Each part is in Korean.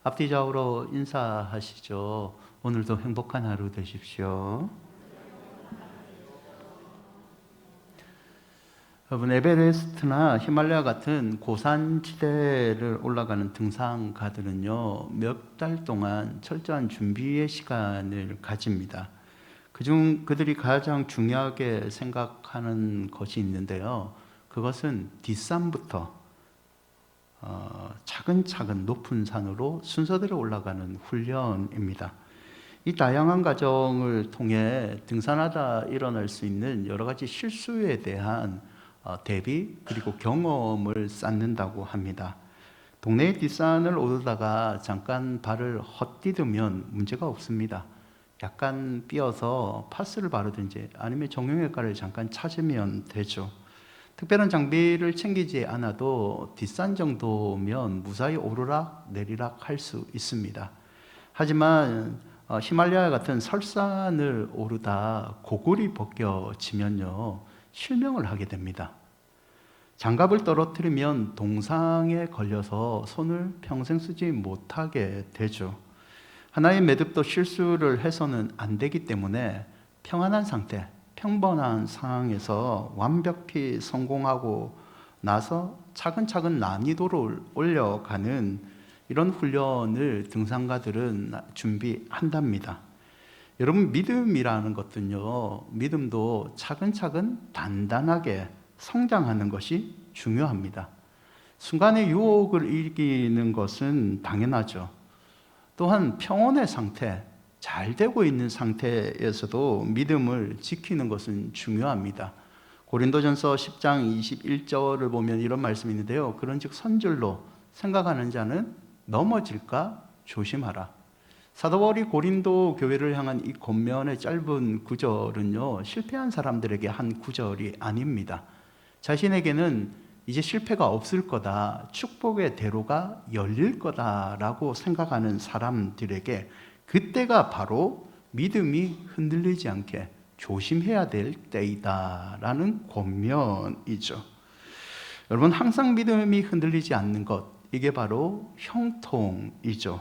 앞뒤 좌우로 인사하시죠. 오늘도 행복한 하루 되십시오. 여러분, 에베레스트나 히말라야 같은 고산지대를 올라가는 등산가들은요, 몇 달 동안 철저한 준비의 시간을 가집니다. 그중 그들이 가장 중요하게 생각하는 것이 있는데요. 그것은 뒷산부터 차근차근 높은 산으로 순서대로 올라가는 훈련입니다. 이 다양한 과정을 통해 등산하다 일어날 수 있는 여러 가지 실수에 대한 대비 그리고 경험을 쌓는다고 합니다. 동네 뒷산을 오르다가 잠깐 발을 헛디디면 문제가 없습니다. 약간 삐어서 파스를 바르든지 아니면 정형외과를 잠깐 찾으면 되죠. 특별한 장비를 챙기지 않아도 뒷산 정도면 무사히 오르락 내리락 할 수 있습니다. 하지만 히말라야 같은 설산을 오르다 고글이 벗겨지면요, 실명을 하게 됩니다. 장갑을 떨어뜨리면 동상에 걸려서 손을 평생 쓰지 못하게 되죠. 하나의 매듭도 실수를 해서는 안 되기 때문에 평안한 상태, 평범한 상황에서 완벽히 성공하고 나서 차근차근 난이도를 올려가는 이런 훈련을 등산가들은 준비한답니다. 여러분, 믿음이라는 것은요, 믿음도 차근차근 단단하게 성장하는 것이 중요합니다. 순간의 유혹을 이기는 것은 당연하죠. 또한 평온의 상태, 잘 되고 있는 상태에서도 믿음을 지키는 것은 중요합니다. 고린도전서 10장 21절을 보면 이런 말씀이 있는데요. 그런즉 선줄로 생각하는 자는 넘어질까 조심하라. 사도 바울이 고린도 교회를 향한 이 권면의 짧은 구절은요, 실패한 사람들에게 한 구절이 아닙니다. 자신에게는 이제 실패가 없을 거다, 축복의 대로가 열릴 거다라고 생각하는 사람들에게 그때가 바로 믿음이 흔들리지 않게 조심해야 될 때이다라는 권면이죠. 여러분, 항상 믿음이 흔들리지 않는 것, 이게 바로 형통이죠.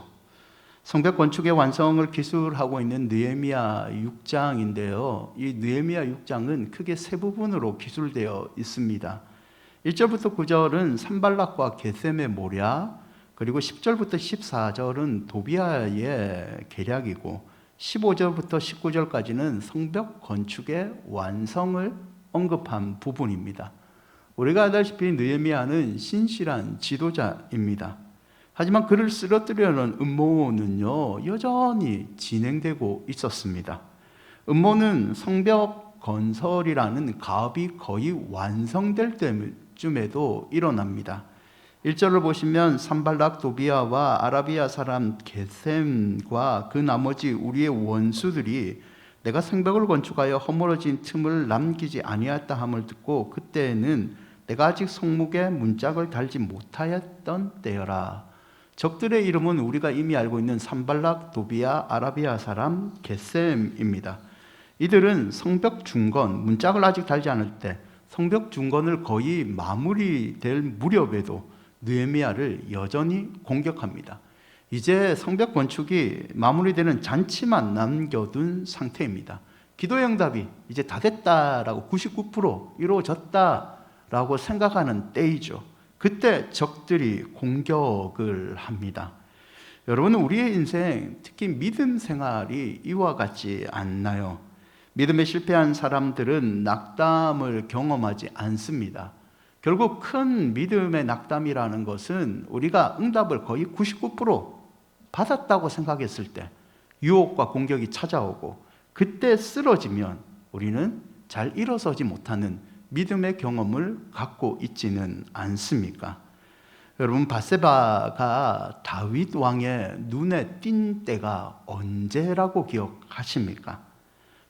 성벽 건축의 완성을 기술하고 있는 느헤미야 6장인데요. 이 느헤미야 6장은 크게 세 부분으로 기술되어 있습니다. 1절부터 9절은 산발락과 게셈의 모략, 그리고 10절부터 14절은 도비아의 계략이고 15절부터 19절까지는 성벽 건축의 완성을 언급한 부분입니다. 우리가 알다시피 느헤미야는 신실한 지도자입니다. 하지만 그를 쓰러뜨리려는 음모는요, 여전히 진행되고 있었습니다. 음모는 성벽 건설이라는 가업이 거의 완성될 때쯤에도 일어납니다. 1절을 보시면 산발락 도비아와 아라비아 사람 게셈과 그 나머지 우리의 원수들이 내가 성벽을 건축하여 허물어진 틈을 남기지 아니하였다 함을 듣고 그때는 내가 아직 성문에 문짝을 달지 못하였던 때여라. 적들의 이름은 우리가 이미 알고 있는 산발락, 도비아, 아라비아 사람 게셈입니다. 이들은 성벽 중건, 문짝을 아직 달지 않을 때 성벽 중건을 거의 마무리될 무렵에도 느헤미야를 여전히 공격합니다. 이제 성벽 건축이 마무리되는 잔치만 남겨둔 상태입니다. 기도의 응답이 이제 다 됐다라고 99% 이루어졌다라고 생각하는 때이죠. 그때 적들이 공격을 합니다. 여러분, 우리의 인생, 특히 믿음 생활이 이와 같지 않나요? 믿음에 실패한 사람들은 낙담을 경험하지 않습니다. 결국 큰 믿음의 낙담이라는 것은 우리가 응답을 거의 99% 받았다고 생각했을 때 유혹과 공격이 찾아오고 그때 쓰러지면 우리는 잘 일어서지 못하는 믿음의 경험을 갖고 있지는 않습니까? 여러분, 밧세바가 다윗 왕의 눈에 띈 때가 언제라고 기억하십니까?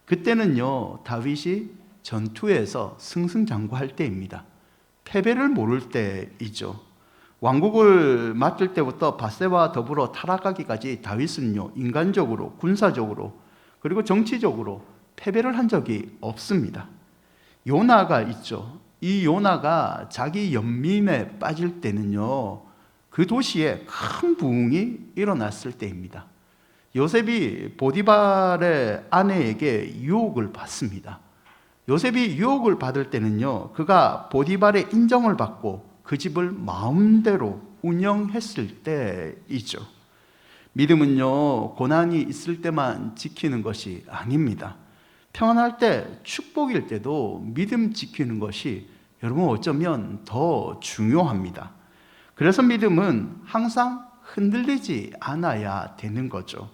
그때는요, 다윗이 전투에서 승승장구할 때입니다. 패배를 모를 때이죠. 왕국을 맡을 때부터 밧세바와 더불어 타락하기까지 다윗은요, 인간적으로, 군사적으로, 그리고 정치적으로 패배를 한 적이 없습니다. 요나가 있죠. 이 요나가 자기 연민에 빠질 때는요, 그 도시에 큰 부흥이 일어났을 때입니다. 요셉이 보디발의 아내에게 유혹을 받습니다. 요셉이 유혹을 받을 때는요, 그가 보디발의 인정을 받고 그 집을 마음대로 운영했을 때이죠. 믿음은요, 고난이 있을 때만 지키는 것이 아닙니다. 평안할 때, 축복일 때도 믿음 지키는 것이 여러분 어쩌면 더 중요합니다. 그래서 믿음은 항상 흔들리지 않아야 되는 거죠.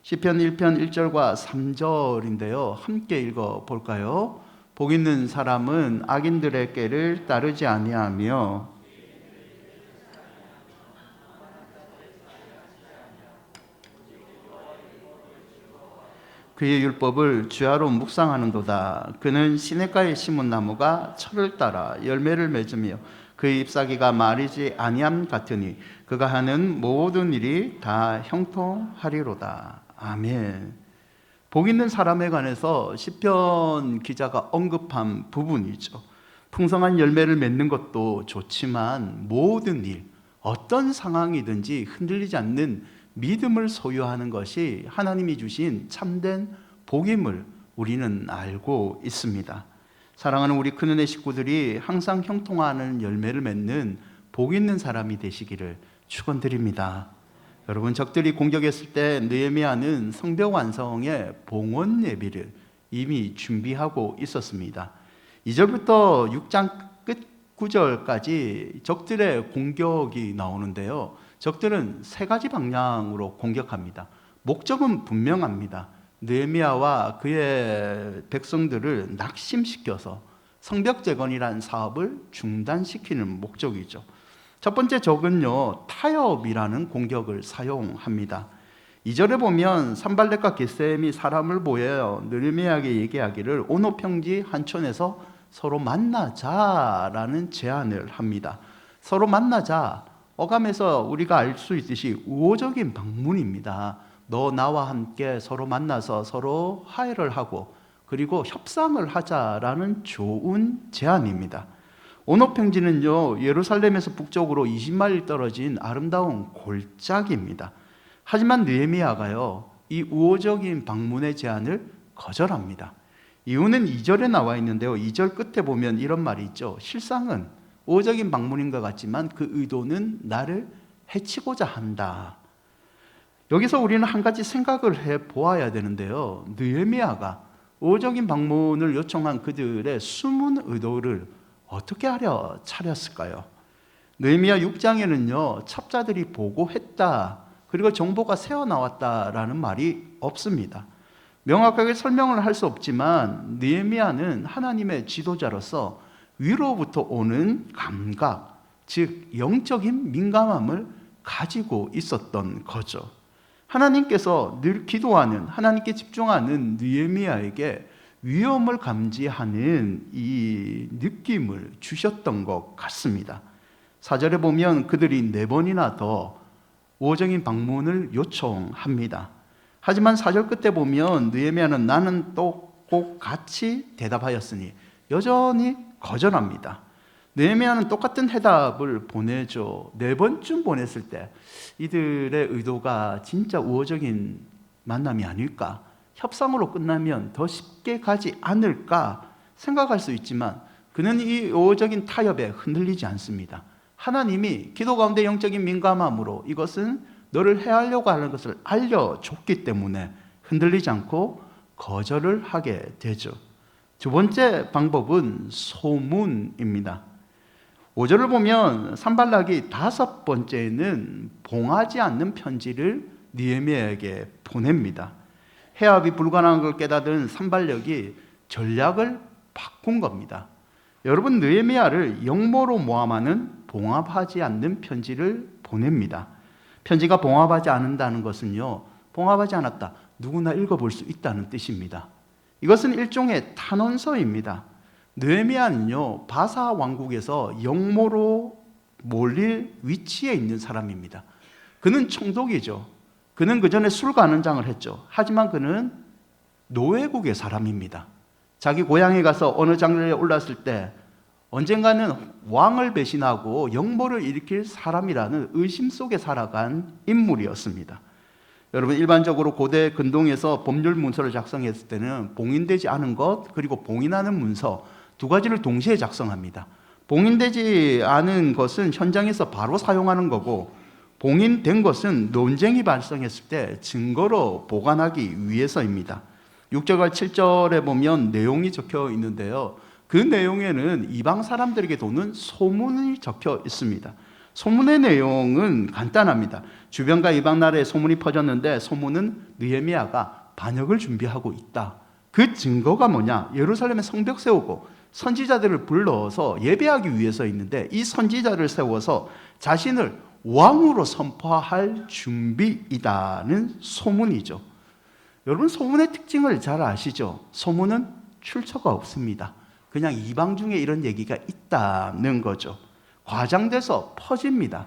시편 1편 1절과 3절인데요. 함께 읽어볼까요? 복 있는 사람은 악인들의 꾀를 따르지 아니하며 그의 율법을 주야로 묵상하는도다. 그는 시냇가에 심은 나무가 철을 따라 열매를 맺으며 그의 잎사귀가 마르지 아니함 같으니 그가 하는 모든 일이 다 형통하리로다. 아멘. 복 있는 사람에 관해서 시편 기자가 언급한 부분이죠. 풍성한 열매를 맺는 것도 좋지만 모든 일, 어떤 상황이든지 흔들리지 않는 믿음을 소유하는 것이 하나님이 주신 참된 복임을 우리는 알고 있습니다. 사랑하는 우리 큰은혜 식구들이 항상 형통하는 열매를 맺는 복 있는 사람이 되시기를 축원드립니다. 여러분, 적들이 공격했을 때 느헤미야는 성벽 완성의 봉헌 예비를 이미 준비하고 있었습니다. 2절부터 6장 끝 9절까지 적들의 공격이 나오는데요. 적들은 세 가지 방향으로 공격합니다. 목적은 분명합니다. 느헤미야와 그의 백성들을 낙심시켜서 성벽 재건이라는 사업을 중단시키는 목적이죠. 첫 번째 적은요, 타협이라는 공격을 사용합니다. 2절에 보면 산발렛과 게셈이 사람을 보여 느헤미야에게 얘기하기를 오노 평지 한촌에서 서로 만나자라는 제안을 합니다. 서로 만나자, 어감에서 우리가 알 수 있듯이 우호적인 방문입니다. 너 나와 함께 서로 만나서 서로 화해를 하고 그리고 협상을 하자라는 좋은 제안입니다. 오노 평지는요, 예루살렘에서 북쪽으로 20마일 떨어진 아름다운 골짜기입니다. 하지만 느헤미야가요, 이 우호적인 방문의 제안을 거절합니다. 이유는 2절에 나와 있는데요. 2절 끝에 보면 이런 말이 있죠. 실상은 우호적인 방문인 것 같지만 그 의도는 나를 해치고자 한다. 여기서 우리는 한 가지 생각을 해 보아야 되는데요. 느헤미야가 우호적인 방문을 요청한 그들의 숨은 의도를 어떻게 하려 차렸을까요? 느헤미야 6장에는요, 첩자들이 보고했다, 그리고 정보가 새어나왔다라는 말이 없습니다. 명확하게 설명을 할 수 없지만 느헤미야는 하나님의 지도자로서 위로부터 오는 감각, 즉 영적인 민감함을 가지고 있었던 거죠. 하나님께서 늘 기도하는, 하나님께 집중하는 느헤미야에게 위험을 감지하는 이 느낌을 주셨던 것 같습니다. 4절에 보면 그들이 4번이나 더 우호적인 방문을 요청합니다. 하지만 4절 끝에 보면 느헤미야는 나는 또 꼭 같이 대답하였으니 여전히 거절합니다. 느헤미야는 똑같은 해답을 보내죠. 4번쯤 보냈을 때 이들의 의도가 진짜 우호적인 만남이 아닐까, 협상으로 끝나면 더 쉽게 가지 않을까 생각할 수 있지만 그는 이 우호적인 타협에 흔들리지 않습니다. 하나님이 기도 가운데 영적인 민감함으로 이것은 너를 해하려고 하는 것을 알려줬기 때문에 흔들리지 않고 거절을 하게 되죠. 두 번째 방법은 소문입니다. 5절을 보면 산발락이 5번째는 봉하지 않는 편지를 느헤미야에게 보냅니다. 해합이 불가능한 걸 깨닫은 산발락이 전략을 바꾼 겁니다. 여러분, 느헤미야를 영모로 모함하는 봉합하지 않는 편지를 보냅니다. 편지가 봉합하지 않는다는 것은요, 봉합하지 않았다, 누구나 읽어볼 수 있다는 뜻입니다. 이것은 일종의 탄원서입니다. 느헤미야는요, 바사 왕국에서 영모로 몰릴 위치에 있는 사람입니다. 그는 총독이죠. 그는 그 전에 술관원장을 했죠. 하지만 그는 노예국의 사람입니다. 자기 고향에 가서 어느 장로에 올랐을 때 언젠가는 왕을 배신하고 역모를 일으킬 사람이라는 의심 속에 살아간 인물이었습니다. 여러분, 일반적으로 고대 근동에서 법률 문서를 작성했을 때는 봉인되지 않은 것 그리고 봉인하는 문서 두 가지를 동시에 작성합니다. 봉인되지 않은 것은 현장에서 바로 사용하는 거고, 봉인된 것은 논쟁이 발생했을 때 증거로 보관하기 위해서입니다. 6절과 7절에 보면 내용이 적혀 있는데요, 그 내용에는 이방 사람들에게 도는 소문이 적혀 있습니다. 소문의 내용은 간단합니다. 주변과 이방 나라에 소문이 퍼졌는데 소문은 느헤미야가 반역을 준비하고 있다. 그 증거가 뭐냐? 예루살렘에 성벽 세우고 선지자들을 불러서 예배하기 위해서 있는데, 이 선지자를 세워서 자신을 왕으로 선포할 준비이다는 소문이죠. 여러분, 소문의 특징을 잘 아시죠? 소문은 출처가 없습니다. 그냥 이방 중에 이런 얘기가 있다는 거죠. 과장돼서 퍼집니다.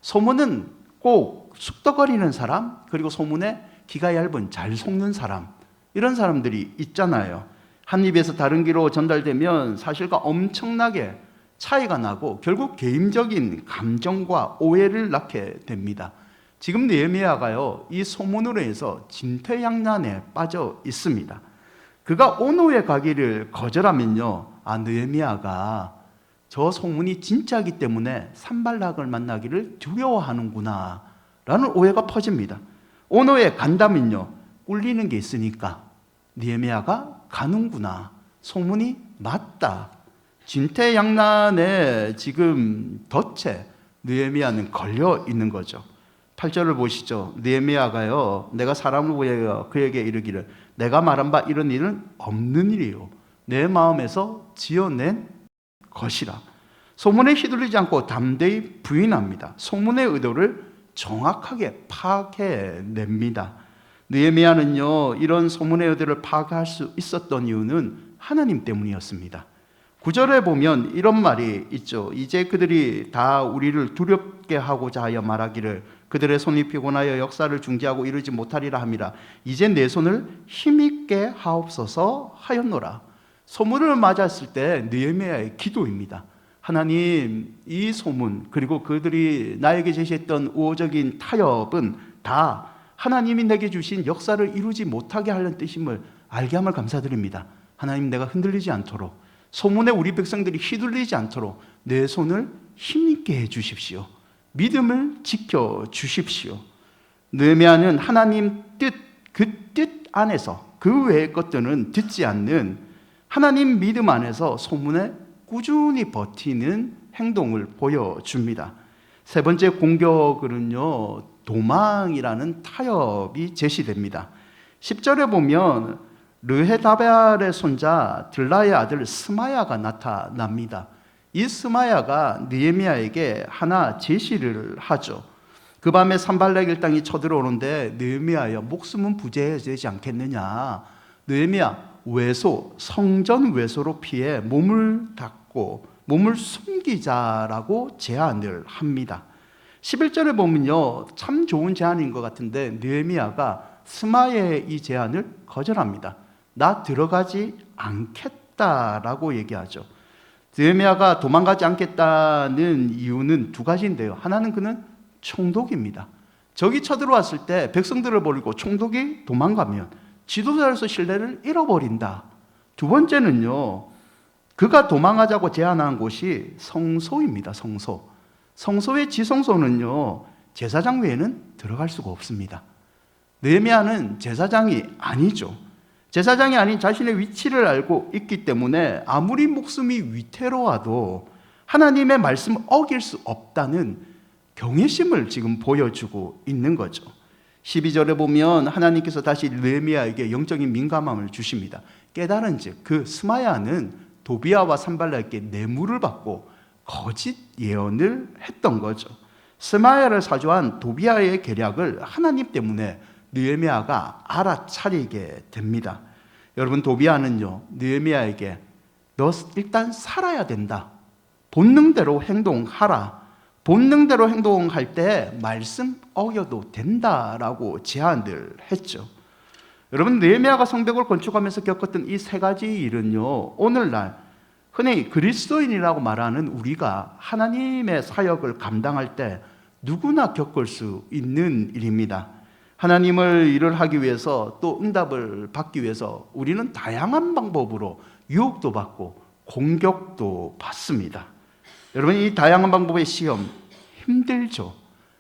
소문은 꼭 쑥덕거리는 사람, 그리고 소문에 귀가 얇은 잘 속는 사람, 이런 사람들이 있잖아요. 한 입에서 다른 귀로 전달되면 사실과 엄청나게 차이가 나고 결국 개인적인 감정과 오해를 낳게 됩니다. 지금 느헤미야가요, 이 소문으로 해서 진퇴양난에 빠져 있습니다. 그가 오노에 가기를 거절하면요, 느헤미야가 저 소문이 진짜이기 때문에 산발락을 만나기를 두려워하는구나 라는 오해가 퍼집니다. 오노에 간다면요, 꿀리는 게 있으니까 느헤미야가 가는구나, 소문이 맞다. 진퇴양난에 지금 덫에 느헤미야는 걸려 있는 거죠. 8절을 보시죠. 느헤미야가요, 내가 사람을 보여 그에게 이르기를 내가 말한 바 이런 일은 없는 일이요, 내 마음에서 지어낸 것이라. 소문에 휘둘리지 않고 담대히 부인합니다. 소문의 의도를 정확하게 파악해냅니다. 느헤미야는요, 이런 소문의 의도를 파악할 수 있었던 이유는 하나님 때문이었습니다. 9절에 보면 이런 말이 있죠. 이제 그들이 다 우리를 두렵게 하고자 하여 말하기를 그들의 손이 피곤하여 역사를 중지하고 이루지 못하리라 함이라. 이제 내 손을 힘있게 하옵소서 하였노라. 소문을 맞았을 때 느헤미야의 기도입니다. 하나님, 이 소문 그리고 그들이 나에게 제시했던 우호적인 타협은 다 하나님이 내게 주신 역사를 이루지 못하게 하려는 뜻임을 알게 함을 감사드립니다. 하나님, 내가 흔들리지 않도록, 소문에 우리 백성들이 휘둘리지 않도록 내 손을 힘있게 해주십시오. 믿음을 지켜주십시오. 느헤미야는 하나님 뜻, 그 뜻 안에서 그 외의 것들은 듣지 않는 하나님 믿음 안에서 소문에 꾸준히 버티는 행동을 보여줍니다. 세 번째 공격은요, 도망이라는 타협이 제시됩니다. 10절에 보면 르헤다벨의 손자 들라의 아들 스마야가 나타납니다. 이 스마야가 느헤미야에게 하나 제시를 하죠. 그 밤에 산발락 일당이 쳐들어오는데 느헤미야여, 목숨은 부재되지 않겠느냐. 느헤미야, 외소, 성전 외소로 피해 몸을 닦고 몸을 숨기자라고 제안을 합니다. 11절에 보면요, 참 좋은 제안인 것 같은데 느헤미야가 스마야의 이 제안을 거절합니다. 나 들어가지 않겠다라고 얘기하죠. 느헤미야가 도망가지 않겠다는 이유는 두 가지인데요. 하나는 그는 총독입니다. 적이 쳐들어왔을 때 백성들을 버리고 총독이 도망가면 지도자로서 신뢰를 잃어버린다. 두 번째는요, 그가 도망가자고 제안한 곳이 성소입니다. 성소. 성소의 지성소는요, 제사장 외에는 들어갈 수가 없습니다. 느헤미야는 제사장이 아니죠. 제사장이 아닌 자신의 위치를 알고 있기 때문에 아무리 목숨이 위태로워도 하나님의 말씀을 어길 수 없다는 경외심을 지금 보여주고 있는 거죠. 12절에 보면 하나님께서 다시 느헤미야에게 영적인 민감함을 주십니다. 깨달은즉 그 스마야는 도비야와 산발락에게 뇌물을 받고 거짓 예언을 했던 거죠. 스마야를 사주한 도비야의 계략을 하나님 때문에 느헤미야가 알아차리게 됩니다. 여러분, 도비야는요, 느헤미야에게 너 일단 살아야 된다, 본능대로 행동하라, 본능대로 행동할 때 말씀 어겨도 된다라고 제안을 했죠. 여러분, 느헤미야가 성벽을 건축하면서 겪었던 이 세 가지 일은요, 오늘날 흔히 그리스도인이라고 말하는 우리가 하나님의 사역을 감당할 때 누구나 겪을 수 있는 일입니다. 하나님을 일을 하기 위해서 또 응답을 받기 위해서 우리는 다양한 방법으로 유혹도 받고 공격도 받습니다. 여러분, 이 다양한 방법의 시험 힘들죠.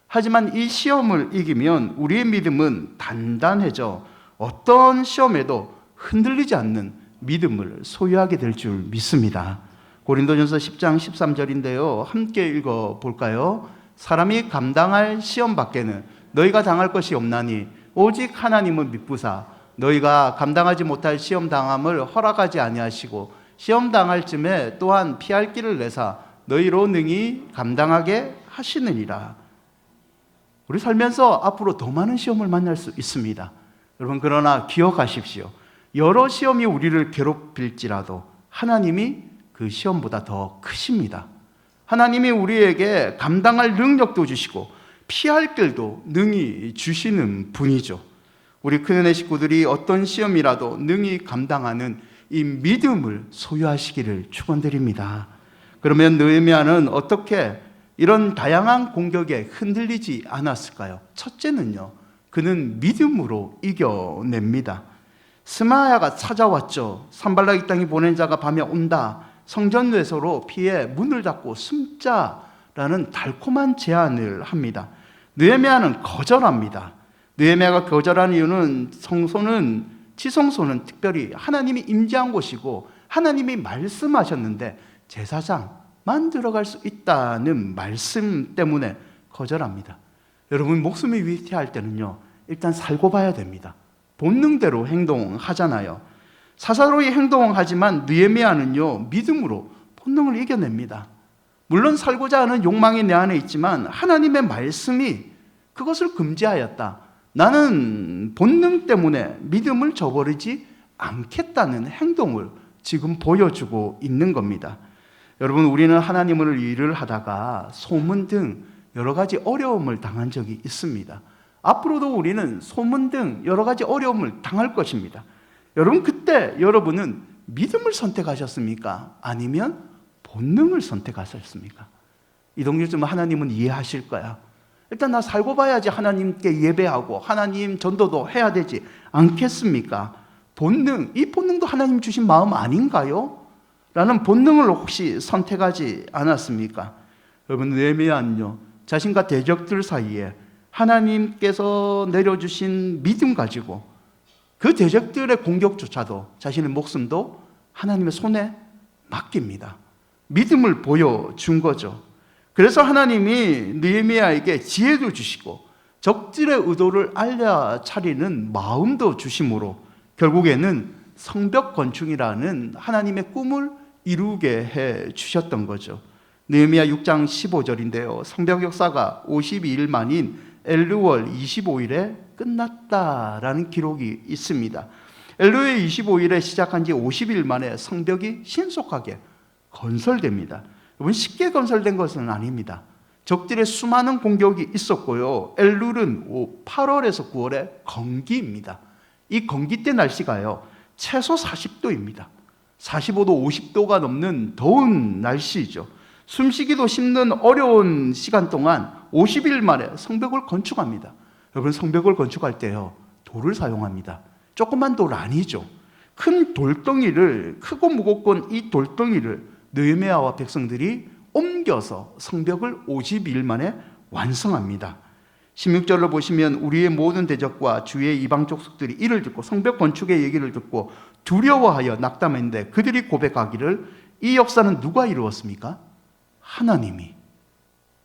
하지만 이 시험을 이기면 우리의 믿음은 단단해져 어떤 시험에도 흔들리지 않는 믿음을 소유하게 될 줄 믿습니다. 고린도전서 10장 13절인데요. 함께 읽어볼까요? 사람이 감당할 시험 밖에는 너희가 당할 것이 없나니 오직 하나님을 믿부사 너희가 감당하지 못할 시험 당함을 허락하지 아니하시고 시험 당할 쯤에 또한 피할 길을 내사 너희로 능히 감당하게 하시느니라. 우리 살면서 앞으로 더 많은 시험을 만날 수 있습니다. 여러분, 그러나 기억하십시오. 여러 시험이 우리를 괴롭힐지라도 하나님이 그 시험보다 더 크십니다. 하나님이 우리에게 감당할 능력도 주시고 피할 길도 능히 주시는 분이죠. 우리 큰은혜 식구들이 어떤 시험이라도 능히 감당하는 이 믿음을 소유하시기를 축원드립니다. 그러면 느헤미야는 어떻게 이런 다양한 공격에 흔들리지 않았을까요? 첫째는요, 그는 믿음으로 이겨냅니다. 스마야가 찾아왔죠. 산발락 이 땅에 보낸 자가 밤에 온다. 성전 외소로 피해 문을 닫고 숨자라는 달콤한 제안을 합니다. 느헤미야는 거절합니다. 느헤미야가 거절한 이유는 지성소는 특별히 하나님이 임재한 곳이고 하나님이 말씀하셨는데 제사장만 들어갈 수 있다는 말씀 때문에 거절합니다. 여러분, 목숨이 위태할 때는요, 일단 살고 봐야 됩니다. 본능대로 행동하잖아요. 사사로이 행동하지만 느헤미야는요, 믿음으로 본능을 이겨냅니다. 물론 살고자 하는 욕망이 내 안에 있지만 하나님의 말씀이 그것을 금지하였다. 나는 본능 때문에 믿음을 저버리지 않겠다는 행동을 지금 보여주고 있는 겁니다. 여러분, 우리는 하나님을 일을 하다가 소문 등 여러 가지 어려움을 당한 적이 있습니다. 앞으로도 우리는 소문 등 여러 가지 어려움을 당할 것입니다. 여러분, 그때 여러분은 믿음을 선택하셨습니까? 아니면 본능을 선택하셨습니까? 이동규 좀 하나님은 이해하실 거야. 일단 나 살고 봐야지 하나님께 예배하고 하나님 전도도 해야 되지 않겠습니까? 본능, 이 본능도 하나님 주신 마음 아닌가요? 라는 본능을 혹시 선택하지 않았습니까? 여러분, 느헤미야는요, 자신과 대적들 사이에 하나님께서 내려주신 믿음 가지고 그 대적들의 공격조차도 자신의 목숨도 하나님의 손에 맡깁니다. 믿음을 보여준 거죠. 그래서 하나님이 느헤미야에게 지혜도 주시고 적들의 의도를 알려차리는 마음도 주심으로 결국에는 성벽 건축이라는 하나님의 꿈을 이루게 해 주셨던 거죠. 느헤미야 6장 15절인데요. 성벽 역사가 52일 만인 엘르월 25일에 끝났다라는 기록이 있습니다. 엘르월 25일에 시작한 지 50일 만에 성벽이 신속하게 건설됩니다. 여러분, 쉽게 건설된 것은 아닙니다. 적들의 수많은 공격이 있었고요. 엘룰은 8월에서 9월에 건기입니다. 이 건기 때 날씨가요, 최소 40도입니다. 45도, 50도가 넘는 더운 날씨죠. 숨쉬기도 힘든 어려운 시간 동안 50일 만에 성벽을 건축합니다. 여러분, 성벽을 건축할 때요, 돌을 사용합니다. 조그만 돌 아니죠. 큰 돌덩이를, 크고 무겁건 이 돌덩이를 느헤미야와 백성들이 옮겨서 성벽을 52일 만에 완성합니다. 16절을 보시면 우리의 모든 대적과 주의 이방 족속들이 이를 듣고 성벽 건축의 얘기를 듣고 두려워하여 낙담했는데 그들이 고백하기를, 이 역사는 누가 이루었습니까?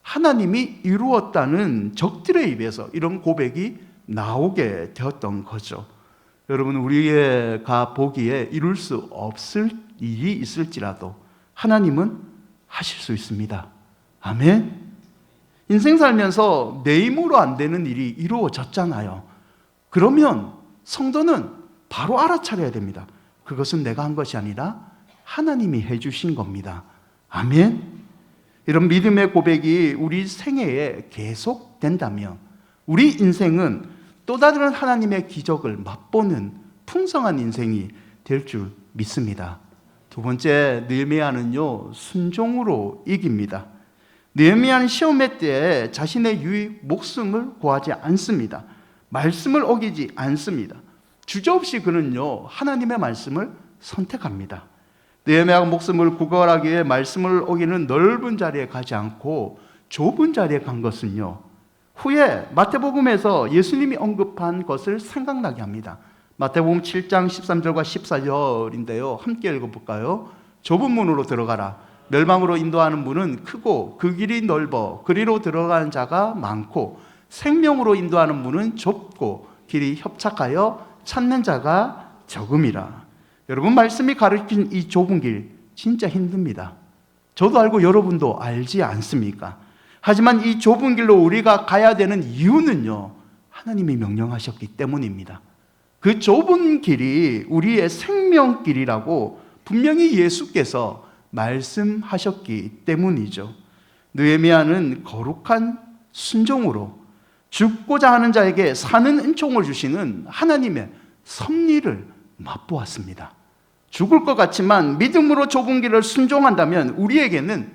하나님이 이루었다는 적들의 입에서 이런 고백이 나오게 되었던 거죠. 여러분, 우리가 보기에 이룰 수 없을 일이 있을지라도 하나님은 하실 수 있습니다. 아멘. 인생 살면서 내 힘으로 안 되는 일이 이루어졌잖아요. 그러면 성도는 바로 알아차려야 됩니다. 그것은 내가 한 것이 아니라 하나님이 해주신 겁니다. 아멘. 이런 믿음의 고백이 우리 생애에 계속된다면 우리 인생은 또 다른 하나님의 기적을 맛보는 풍성한 인생이 될 줄 믿습니다. 두 번째, 느헤미야는요 순종으로 이깁니다. 느헤미야는 시험의 때에 자신의 유익, 목숨을 구하지 않습니다. 말씀을 어기지 않습니다. 주저없이 그는요 하나님의 말씀을 선택합니다. 느헤미야가 목숨을 구걸하기 위해 말씀을 어기는 넓은 자리에 가지 않고 좁은 자리에 간 것은요, 후에 마태복음에서 예수님이 언급한 것을 생각나게 합니다. 마태복음 7장 13절과 14절인데요. 함께 읽어볼까요? 좁은 문으로 들어가라. 멸망으로 인도하는 문은 크고 그 길이 넓어 그리로 들어가는 자가 많고, 생명으로 인도하는 문은 좁고 길이 협착하여 찾는 자가 적음이라. 여러분, 말씀이 가르친 이 좁은 길 진짜 힘듭니다. 저도 알고 여러분도 알지 않습니까? 하지만 이 좁은 길로 우리가 가야 되는 이유는요, 하나님이 명령하셨기 때문입니다. 그 좁은 길이 우리의 생명길이라고 분명히 예수께서 말씀하셨기 때문이죠. 느헤미야는 거룩한 순종으로 죽고자 하는 자에게 사는 은총을 주시는 하나님의 섭리를 맛보았습니다. 죽을 것 같지만 믿음으로 좁은 길을 순종한다면 우리에게는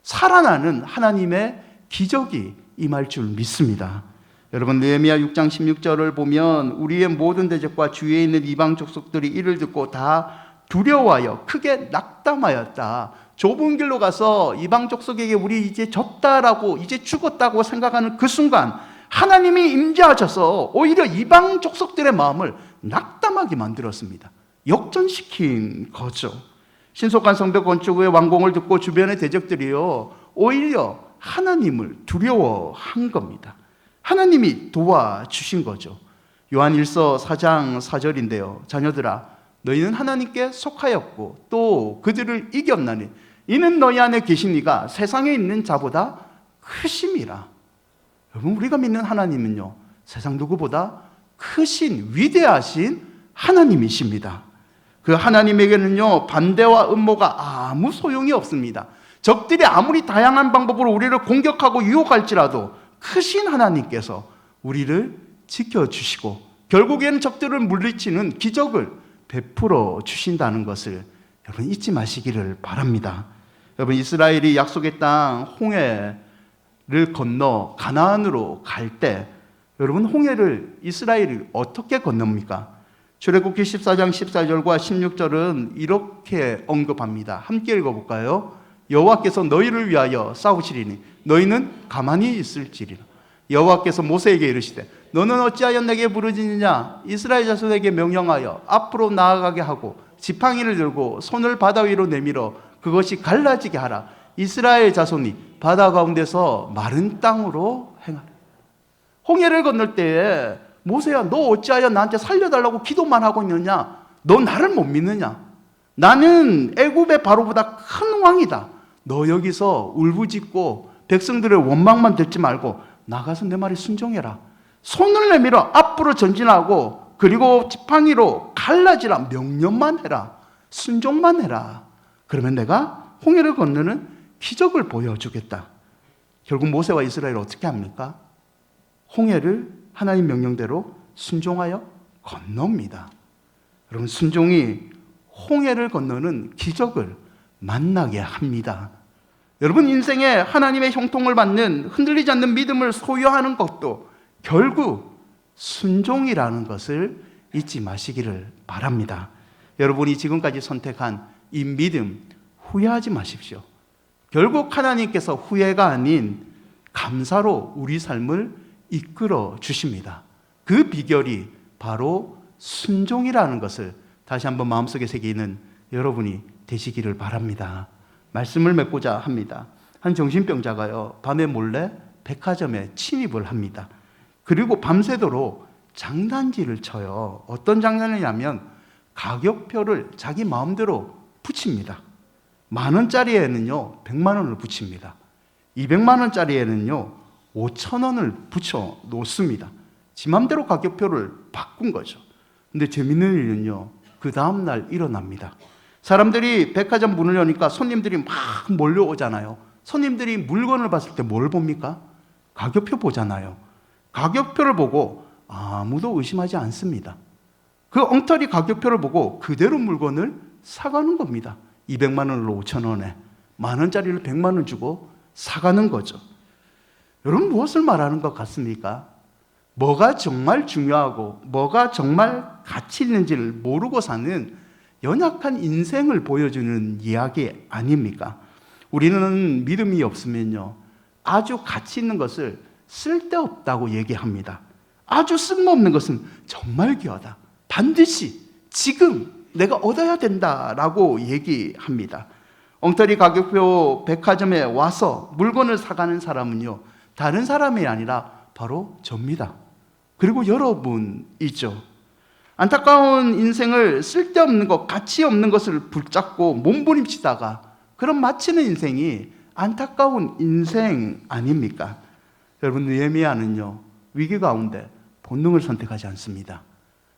살아나는 하나님의 기적이 임할 줄 믿습니다. 여러분, 느헤미야 6장 16절을 보면 우리의 모든 대적과 주위에 있는 이방 족속들이 이를 듣고 다 두려워하여 크게 낙담하였다. 좁은 길로 가서 이방 족속에게 우리 이제 졌다라고, 이제 죽었다고 생각하는 그 순간 하나님이 임재하셔서 오히려 이방 족속들의 마음을 낙담하게 만들었습니다. 역전시킨 거죠. 신속한 성벽 건축 후에 완공을 듣고 주변의 대적들이요 오히려 하나님을 두려워한 겁니다. 하나님이 도와주신 거죠. 요한 1서 4장 4절인데요. 자녀들아, 너희는 하나님께 속하였고 또 그들을 이겼나니 이는 너희 안에 계신 이가 세상에 있는 자보다 크심이라. 여러분, 우리가 믿는 하나님은요 세상 누구보다 크신 위대하신 하나님이십니다. 그 하나님에게는요 반대와 음모가 아무 소용이 없습니다. 적들이 아무리 다양한 방법으로 우리를 공격하고 유혹할지라도 크신 하나님께서 우리를 지켜주시고 결국에는 적들을 물리치는 기적을 베풀어 주신다는 것을 여러분 잊지 마시기를 바랍니다. 여러분, 이스라엘이 약속의 땅 홍해를 건너 가나안으로 갈 때 여러분, 홍해를 이스라엘이 어떻게 건넙니까? 출애굽기 14장 14절과 16절은 이렇게 언급합니다. 함께 읽어볼까요? 여호와께서 너희를 위하여 싸우시리니 너희는 가만히 있을지리라. 여호와께서 모세에게 이르시되 너는 어찌하여 내게 부르짖느냐? 이스라엘 자손에게 명령하여 앞으로 나아가게 하고 지팡이를 들고 손을 바다 위로 내밀어 그것이 갈라지게 하라. 이스라엘 자손이 바다 가운데서 마른 땅으로 행하라. 홍해를 건널 때에 모세야, 너 어찌하여 나한테 살려달라고 기도만 하고 있느냐? 너 나를 못 믿느냐? 나는 애굽의 바로보다 큰 왕이다. 너 여기서 울부짖고 백성들의 원망만 듣지 말고 나가서 내 말에 순종해라. 손을 내밀어 앞으로 전진하고 그리고 지팡이로 갈라지라. 명령만 해라. 순종만 해라. 그러면 내가 홍해를 건너는 기적을 보여주겠다. 결국 모세와 이스라엘은 어떻게 합니까? 홍해를 하나님 명령대로 순종하여 건넙니다. 여러분, 순종이 홍해를 건너는 기적을 만나게 합니다. 여러분, 인생에 하나님의 형통을 받는 흔들리지 않는 믿음을 소유하는 것도 결국 순종이라는 것을 잊지 마시기를 바랍니다. 여러분이 지금까지 선택한 이 믿음 후회하지 마십시오. 결국 하나님께서 후회가 아닌 감사로 우리 삶을 이끌어 주십니다. 그 비결이 바로 순종이라는 것을 다시 한번 마음속에 새기는 여러분이 되시기를 바랍니다. 말씀을 맺고자 합니다. 한 정신병자가요 밤에 몰래 백화점에 침입을 합니다. 그리고 밤새도록 장난질을 쳐요. 어떤 장난이냐면 가격표를 자기 마음대로 붙입니다. 10,000원짜리에는요 100만 원을 붙입니다. 200만 원짜리에는요 5,000원을 붙여 놓습니다. 지 맘대로 가격표를 바꾼 거죠. 근데 재밌는 일은요 그 다음날 일어납니다. 사람들이 백화점 문을 여니까 손님들이 막 몰려오잖아요. 손님들이 물건을 봤을 때 뭘 봅니까? 가격표 보잖아요. 가격표를 보고 아무도 의심하지 않습니다. 그 엉터리 가격표를 보고 그대로 물건을 사가는 겁니다. 200만 원을 5천 원에, 만 원짜리를 100만 원 주고 사가는 거죠. 여러분, 무엇을 말하는 것 같습니까? 뭐가 정말 중요하고 뭐가 정말 가치 있는지를 모르고 사는 연약한 인생을 보여주는 이야기 아닙니까? 우리는 믿음이 없으면요, 아주 가치 있는 것을 쓸데없다고 얘기합니다. 아주 쓸모없는 것은 정말 귀하다, 반드시 지금 내가 얻어야 된다라고 얘기합니다. 엉터리 가격표 백화점에 와서 물건을 사가는 사람은요, 다른 사람이 아니라 바로 접니다. 그리고 여러분이죠. 안타까운 인생을 쓸데없는 것, 가치 없는 것을 붙잡고 몸부림치다가 그런 마치는 인생이 안타까운 인생 아닙니까? 여러분, 느헤미야는요, 위기 가운데 본능을 선택하지 않습니다.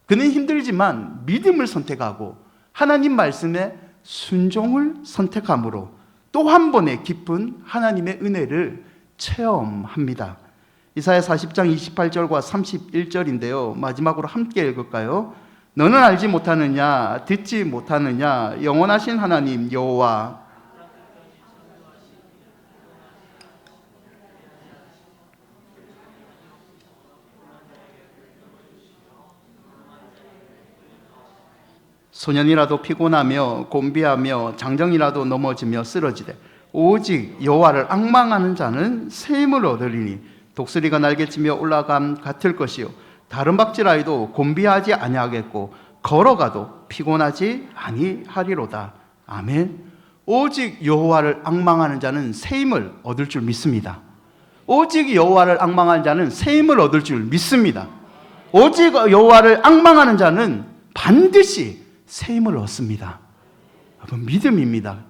그는 힘들지만 믿음을 선택하고 하나님 말씀에 순종을 선택함으로 또 한 번의 깊은 하나님의 은혜를 체험합니다. 이사야 40장 28절과 31절인데요. 마지막으로 함께 읽을까요? 너는 알지 못하느냐, 듣지 못하느냐, 영원하신 하나님 여호와 소년이라도 피곤하며 곤비하며 장정이라도 넘어지며 쓰러지되 오직 여호와를 앙망하는 자는 새 힘을 얻으리니 독수리가 날개치며 올라감 같을 것이요 다른 박질하여도 곤비하지 아니하겠고 걸어가도 피곤하지 아니하리로다. 아멘. 오직 여호와를 앙망하는 자는 새 힘을 얻을 줄 믿습니다. 오직 여호와를 앙망하는 자는 새 힘을 얻을 줄 믿습니다. 오직 여호와를 앙망하는 자는 반드시 새 힘을 얻습니다. 여러분, 믿음입니다.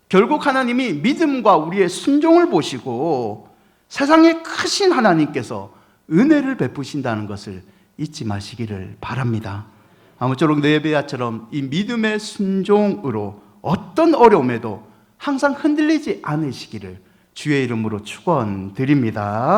결국 하나님이 믿음과 우리의 순종을 보시고 세상에 크신 하나님께서 은혜를 베푸신다는 것을 잊지 마시기를 바랍니다. 아무쪼록 느헤미야처럼 이 믿음의 순종으로 어떤 어려움에도 항상 흔들리지 않으시기를 주의 이름으로 축원드립니다.